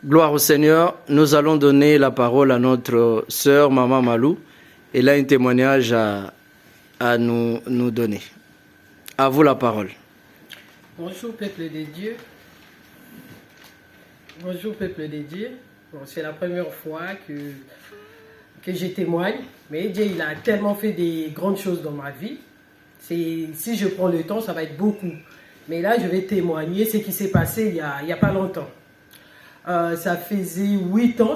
Gloire au Seigneur. Nous allons donner la parole à notre sœur, Maman Malou. Elle a un témoignage à nous donner. À vous la parole. Bonjour peuple de Dieu. Bonjour peuple de Dieu. Bon, c'est la première fois que je témoigne. Mais Dieu il a tellement fait des grandes choses dans ma vie. Si je prends le temps, ça va être beaucoup. Mais là, je vais témoigner ce qui s'est passé il y a pas longtemps. Ça faisait 8 ans,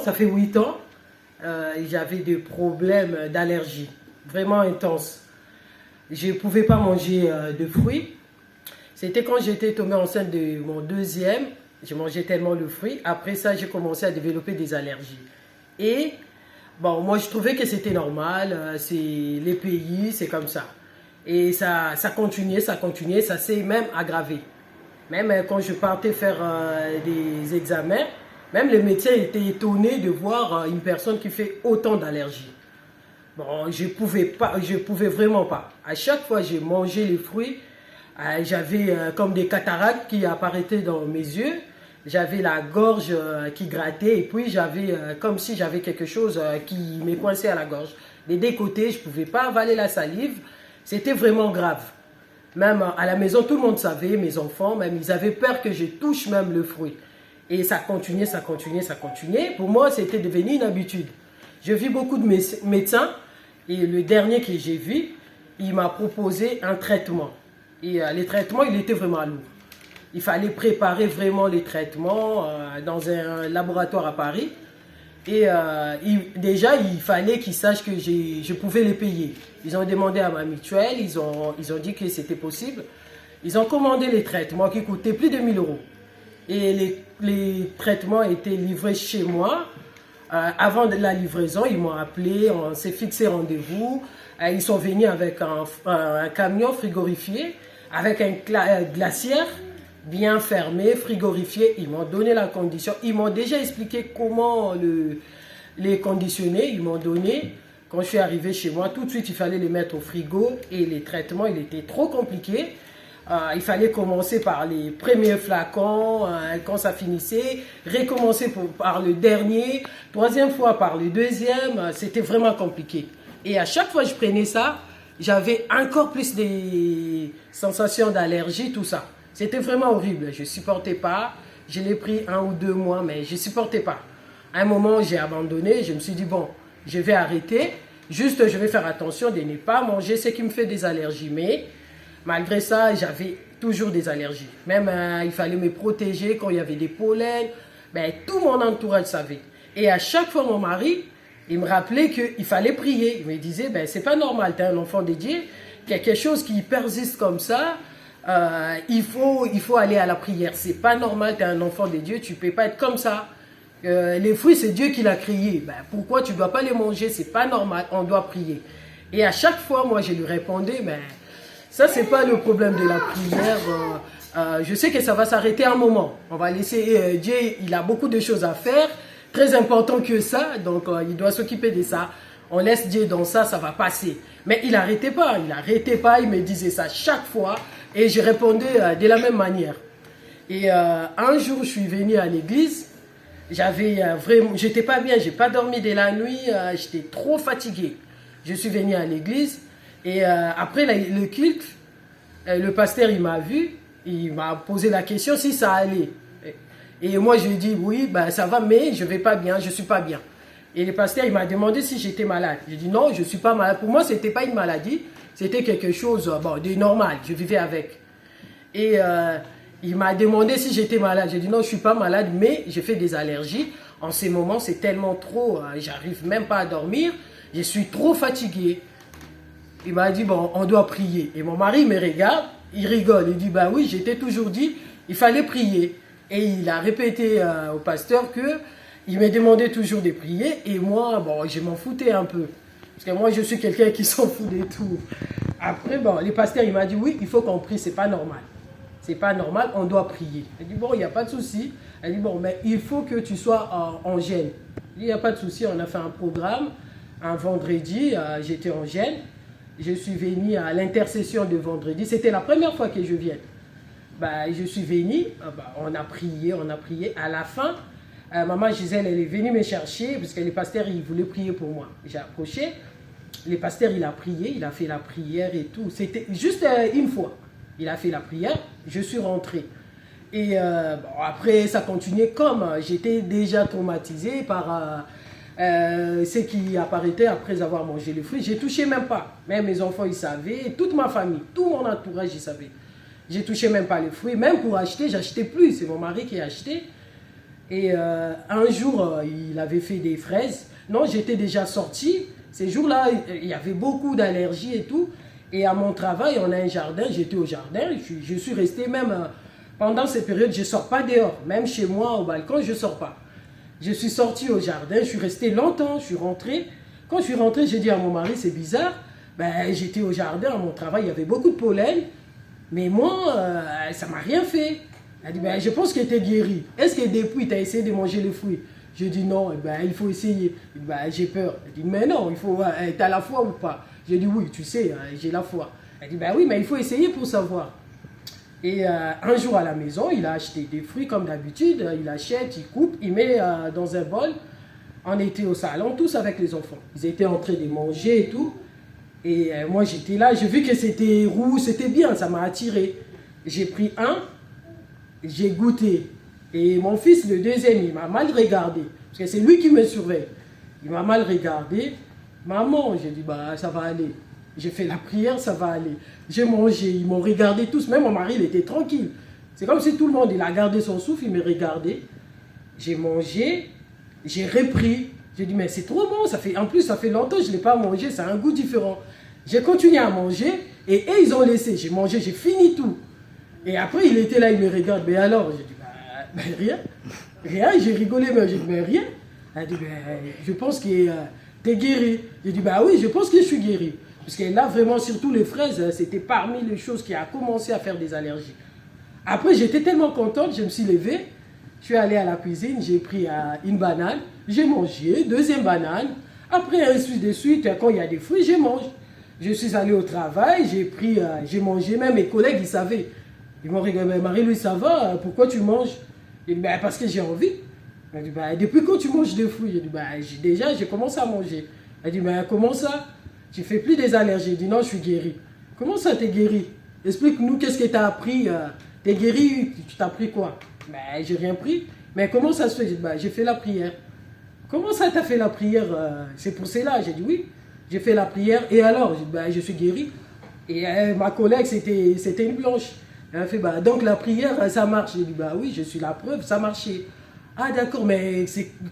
j'avais des problèmes d'allergie, vraiment intenses. Je ne pouvais pas manger de fruits. C'était quand j'étais tombée enceinte de mon deuxième, je mangeais tellement de fruits. Après ça, j'ai commencé à développer des allergies. Et bon, moi, je trouvais que c'était normal, c'est les pays, c'est comme ça. Et ça continuait, ça s'est même aggravé. Même quand je partais faire des examens, même les médecins étaient étonnés de voir une personne qui fait autant d'allergies. Bon, je pouvais vraiment pas. À chaque fois que j'ai mangé les fruits, j'avais comme des cataractes qui apparaissaient dans mes yeux. J'avais la gorge qui grattait et puis j'avais comme si j'avais quelque chose qui me coinçait à la gorge. Des deux côtés, je ne pouvais pas avaler la salive. C'était vraiment grave. Même à la maison, tout le monde savait, mes enfants, même ils avaient peur que je touche même le fruit. Et ça continuait. Pour moi, c'était devenu une habitude. J'ai vu beaucoup de médecins et le dernier que j'ai vu, il m'a proposé un traitement. Et les traitements, il était vraiment lourd. Il fallait préparer vraiment les traitements dans un laboratoire à Paris. Et déjà, il fallait qu'ils sachent que je pouvais les payer. Ils ont demandé à ma mutuelle, ils ont dit que c'était possible. Ils ont commandé les traitements qui coûtaient plus de 1 000 €. Et les traitements étaient livrés chez moi. Avant de la livraison, ils m'ont appelé, on s'est fixé rendez-vous. Ils sont venus avec un camion frigorifié, avec un glacière bien fermé, frigorifié. Ils m'ont donné la condition. Ils m'ont déjà expliqué comment les conditionner. Ils m'ont donné, quand je suis arrivé chez moi, tout de suite, il fallait les mettre au frigo. Et les traitements, il était trop compliqué. Il fallait commencer par les premiers flacons, quand ça finissait, recommencer par le dernier, troisième fois par le deuxième. C'était vraiment compliqué. Et à chaque fois que je prenais ça, j'avais encore plus des sensations d'allergie, tout ça. C'était vraiment horrible, je ne supportais pas. Je l'ai pris 1 ou 2 mois, mais je ne supportais pas. À un moment, j'ai abandonné, je me suis dit, bon, je vais arrêter. Juste, je vais faire attention de ne pas manger ce qui me fait des allergies. Mais malgré ça, j'avais toujours des allergies. Même, il fallait me protéger quand il y avait des pollens. Ben, tout mon entourage savait. Et à chaque fois, mon mari, il me rappelait qu'il fallait prier. Il me disait, ben, c'est pas normal, tu es un enfant de Dieu. Quelque chose qui persiste comme ça, il faut aller à la prière. C'est pas normal, tu es un enfant de Dieu, tu peux pas être comme ça. Les fruits, c'est Dieu qui l'a créé. Ben, pourquoi tu dois pas les manger? C'est pas normal, on doit prier. Et à chaque fois, moi, je lui répondais, ben, ça, c'est pas le problème de la prière. Je sais que ça va s'arrêter un moment. On va laisser Dieu, il a beaucoup de choses à faire, très important que ça, donc il doit s'occuper de ça. On laisse Dieu dans ça, ça va passer. Mais il n'arrêtait pas, il me disait ça chaque fois et je répondais de la même manière. Et un jour, je suis venue à l'église, j'étais pas bien, j'ai pas dormi de la nuit, j'étais trop fatiguée. Je suis venue à l'église et après le culte, le pasteur il m'a vu, il m'a posé la question si ça allait. Et moi je lui ai dit oui, ben, ça va, mais je vais pas bien, je suis pas bien. Et le pasteur il m'a demandé si j'étais malade. J'ai dit non, je suis pas malade. Pour moi c'était pas une maladie, c'était quelque chose de normal, je vivais avec. Et il m'a demandé si j'étais malade. J'ai dit non, je suis pas malade, mais j'ai fait des allergies. En ces moments c'est tellement trop, j'arrive même pas à dormir, je suis trop fatiguée. Il m'a dit bon, on doit prier. Et mon mari me regarde, il rigole, il dit bah oui, j'étais toujours dit, il fallait prier. Et il a répété au pasteur que il me demandait toujours de prier. Et moi, bon, je m'en foutais un peu. Parce que moi, je suis quelqu'un qui s'en fout de tout. Après, bon, le pasteur, il m'a dit oui, il faut qu'on prie, c'est pas normal. C'est pas normal, on doit prier. Il dit bon, il n'y a pas de souci. Elle dit bon, mais il faut que tu sois en gêne. Il n'y a pas de souci, on a fait un programme. Un vendredi, j'étais en gêne. Je suis venue à l'intercession de vendredi. C'était la première fois que je viens. Bah, je suis venue, on a prié. À la fin, Maman Gisèle, elle est venue me chercher parce que les pasteurs, ils voulaient prier pour moi. J'ai approché. Les pasteurs, il a prié, il a fait la prière et tout. C'était juste une fois. Il a fait la prière, je suis rentrée. Et bon, après, ça continuait comme j'étais déjà traumatisée par ce qui apparaissait après avoir mangé les fruits. J'ai touché même pas. Même mes enfants, ils savaient. Toute ma famille, tout mon entourage, ils savaient. J'ai touché même pas les fruits. Même pour acheter, j'achetais plus. C'est mon mari qui a acheté. Et un jour, il avait fait des fraises. Non, j'étais déjà sortie. Ces jours-là, il y avait beaucoup d'allergies et tout. Et à mon travail, on a un jardin. J'étais au jardin. Je suis restée même pendant ces périodes. Je ne sors pas dehors. Même chez moi, au balcon, je ne sors pas. Je suis sortie au jardin. Je suis restée longtemps. Je suis rentrée. Quand je suis rentrée, j'ai dit à mon mari, c'est bizarre. Ben, j'étais au jardin, à mon travail. Il y avait beaucoup de pollen. Mais moi, ça ne m'a rien fait. Elle dit, ben, je pense que tu es guérie. Est-ce que depuis, tu as essayé de manger les fruits? Je dis non, ben, il faut essayer. Ben, j'ai peur. Elle dit, mais non, il faut. Tu as la foi ou pas? J'ai dit oui, tu sais, j'ai la foi. Elle dit, ben oui, mais il faut essayer pour savoir. Et un jour à la maison, il a acheté des fruits comme d'habitude. Il achète, il coupe, il met dans un bol. On était au salon, tous avec les enfants. Ils étaient en train de manger et tout. Et moi, j'étais là, j'ai vu que c'était roux, c'était bien, ça m'a attiré. J'ai pris un, j'ai goûté. Et mon fils, le deuxième, il m'a mal regardé. Parce que c'est lui qui me surveille. Il m'a mal regardé. Maman, j'ai dit, bah, ça va aller. J'ai fait la prière, ça va aller. J'ai mangé, ils m'ont regardé tous. Même mon mari, il était tranquille. C'est comme si tout le monde, il a gardé son souffle, il me regardait. J'ai mangé, j'ai repris. J'ai dit, mais c'est trop bon. En plus, ça fait longtemps que je ne l'ai pas mangé. Ça a un goût différent. J'ai continué à manger. Et eux, ils ont laissé. J'ai mangé, j'ai fini tout. Et après, il était là, il me regarde. Mais alors, j'ai dit, bah, rien. Rien, j'ai rigolé, mais j'ai dit, mais rien. Elle a dit, je pense que tu es guéri. J'ai dit, bah oui, je pense que je suis guéri. Parce que là, vraiment, surtout les fraises, c'était parmi les choses qui a commencé à faire des allergies. Après, j'étais tellement contente, je me suis levée. Je suis allée à la cuisine, j'ai pris une banane. J'ai mangé, deuxième banane. Après, ainsi de suite, quand il y a des fruits, je mange. Je suis allée au travail, j'ai mangé. Même mes collègues, ils savaient. Ils m'ont regardé, mais Marie-Louise, ça va? Pourquoi tu manges? J'ai dit, parce que j'ai envie. Elle dit, depuis quand tu manges des fruits? J'ai dit, j'ai commencé à manger. Elle dit, comment ça? Tu fais plus des allergies? J'ai dit, non, je suis guérie. Comment ça, t'es guérie? Explique-nous, qu'est-ce que tu as appris? T'es guérie, tu t'as pris quoi? J'ai rien pris. Mais comment ça se fait? J'ai dit, j'ai fait la prière. Comment ça, t'as fait la prière? C'est pour cela. J'ai dit, oui, j'ai fait la prière. Et alors? J'ai dit, je suis guérie. Et ma collègue, c'était une blanche. Elle a fait, donc la prière, ça marche. J'ai dit, oui, je suis la preuve, ça marchait. Ah d'accord, mais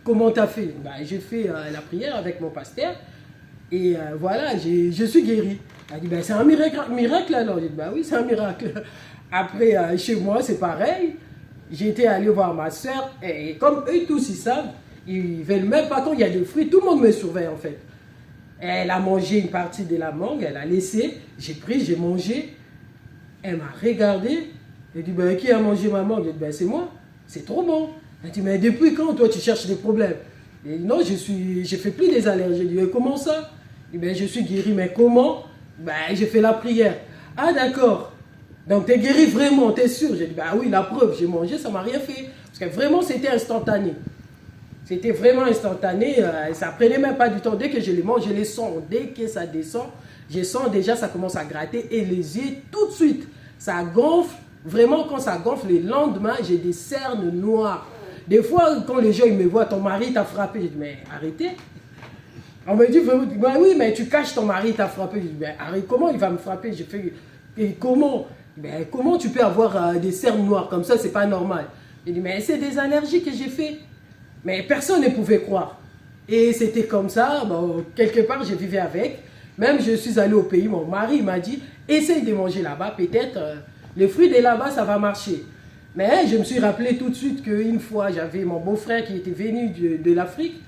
comment tu as fait? J'ai fait la prière avec mon pasteur. Et voilà, je suis guérie. Elle dit, c'est un miracle alors. J'ai dit, oui, c'est un miracle. Après, chez moi, c'est pareil. J'étais allé voir ma soeur. Et comme eux tous, ils savent, ils ne veulent même pas quand il y a des fruits. Tout le monde me surveille en fait. Elle a mangé une partie de la mangue, elle a laissé. J'ai pris, j'ai mangé. Elle m'a regardé. Elle dit, qui a mangé ma mangue? J'ai dit, c'est moi. C'est trop bon. Elle dit, mais depuis quand toi tu cherches des problèmes? Et non, j'ai fait plus des allergies. J'ai dit, comment ça? Je suis guérie, mais comment? J'ai fait la prière. Ah d'accord. Donc tu es guérie vraiment, tu es sûr? J'ai dit, oui, la preuve, j'ai mangé, ça m'a rien fait. Parce que vraiment, c'était instantané. C'était vraiment instantané. Ça prenait même pas du temps. Dès que je les mange, je les sens. Dès que ça descend, je sens déjà, ça commence à gratter. Et les yeux, tout de suite, ça gonfle. Vraiment, quand ça gonfle, le lendemain, j'ai des cernes noires. Des fois, quand les gens ils me voient, ton mari t'a frappé. Je dis, mais arrêtez. On me dit, oui, mais tu caches ton mari t'a frappé. Je dis, arrête, comment il va me frapper? Je fais, et comment? Comment tu peux avoir des cernes noires comme ça? C'est pas normal. Je dis, mais c'est des allergies que j'ai fait. Mais personne ne pouvait croire. Et c'était comme ça. Quelque part, je vivais avec. Même je suis allée au pays, mon mari m'a dit, essaye de manger là-bas, peut-être les fruits de là-bas, ça va marcher. Mais je me suis rappelé tout de suite qu'une fois, j'avais mon beau-frère qui était venu de l'Afrique.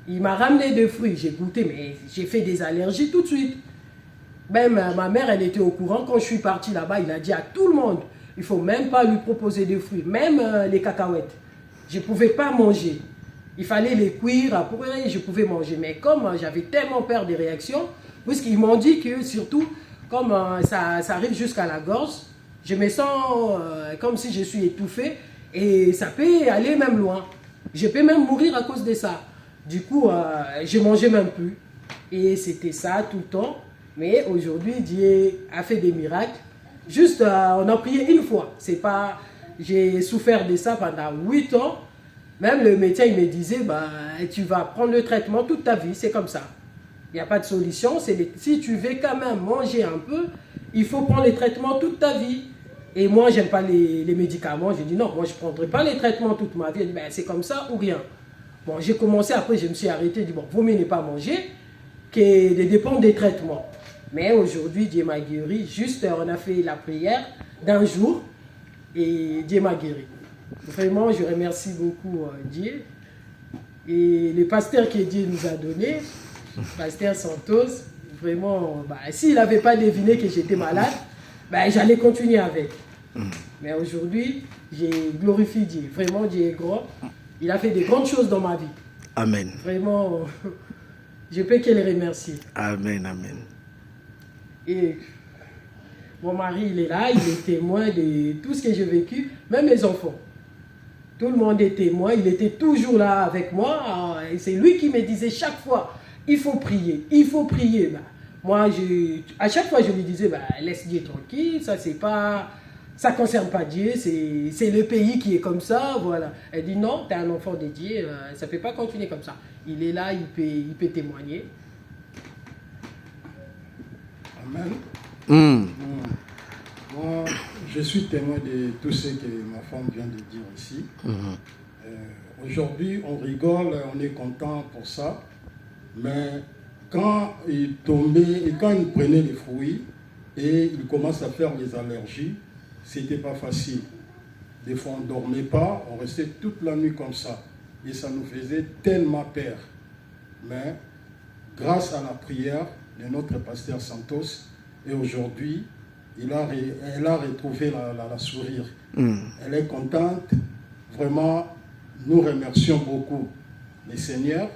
Il m'a ramené des fruits. J'ai goûté, mais j'ai fait des allergies tout de suite. Même ma mère, elle était au courant. Quand je suis partie là-bas, il a dit à tout le monde, il ne faut même pas lui proposer des fruits, même les cacahuètes. Je ne pouvais pas manger. Il fallait les cuire, après je pouvais manger. Mais comme j'avais tellement peur des réactions, puisqu'ils m'ont dit que surtout, comme ça arrive jusqu'à la gorge, je me sens comme si je suis étouffée et ça peut aller même loin. Je peux même mourir à cause de ça. Du coup, je mangeais même plus. Et c'était ça tout le temps. Mais aujourd'hui, Dieu a fait des miracles. Juste, on a prié une fois. C'est pas... J'ai souffert de ça pendant 8 ans. Même le médecin, il me disait, bah, tu vas prendre le traitement toute ta vie. C'est comme ça. Il n'y a pas de solution. Si tu veux quand même manger un peu, il faut prendre les traitements toute ta vie. Et moi, j'aime pas les médicaments. J'ai dit non, moi, je ne prendrai pas les traitements toute ma vie. J'ai dit, ben, c'est comme ça ou rien. Bon, j'ai commencé, après, je me suis arrêté. J'ai dit, bon, vaut mieux ne pas manger que de dépendre des traitements. Mais aujourd'hui, Dieu m'a guéri. Juste, on a fait la prière d'un jour et Dieu m'a guéri. Vraiment, je remercie beaucoup Dieu. Et le pasteur que Dieu nous a donné, pasteur Santos, vraiment, bah, s'il n'avait pas deviné que j'étais malade, bah, j'allais continuer avec. Mais aujourd'hui, j'ai glorifié Dieu. Vraiment, Dieu est grand. Il a fait de grandes choses dans ma vie. Amen. Vraiment, je peux que le remercier. Amen, amen. Et mon mari, il est là, il est témoin de tout ce que j'ai vécu, même mes enfants. Tout le monde est témoin, il était toujours là avec moi. Et c'est lui qui me disait chaque fois, il faut prier, il faut prier. Bah, moi, à chaque fois, je lui disais, bah, laisse Dieu tranquille, ça c'est pas... Ça ne concerne pas Dieu, c'est le pays qui est comme ça, voilà. Elle dit non, tu es un enfant de Dieu, ça ne peut pas continuer comme ça. Il est là, il peut témoigner. Amen. Moi, je suis témoin de tout ce que ma femme vient de dire ici. Aujourd'hui, on rigole, on est content pour ça, mais quand il tombait et quand il prenait les fruits et il commence à faire les allergies, c'était pas facile. Des fois, on ne dormait pas, on restait toute la nuit comme ça. Et ça nous faisait tellement peur. Mais grâce à la prière de notre pasteur Santos, et aujourd'hui, elle a retrouvé la sourire. Elle est contente. Vraiment, nous remercions beaucoup le Seigneur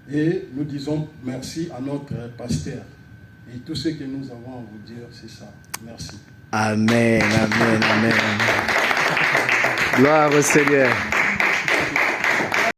et nous disons merci à notre pasteur. Et tout ce que nous avons à vous dire, c'est ça. Merci. Amen, amen, amen. Gloire au Seigneur.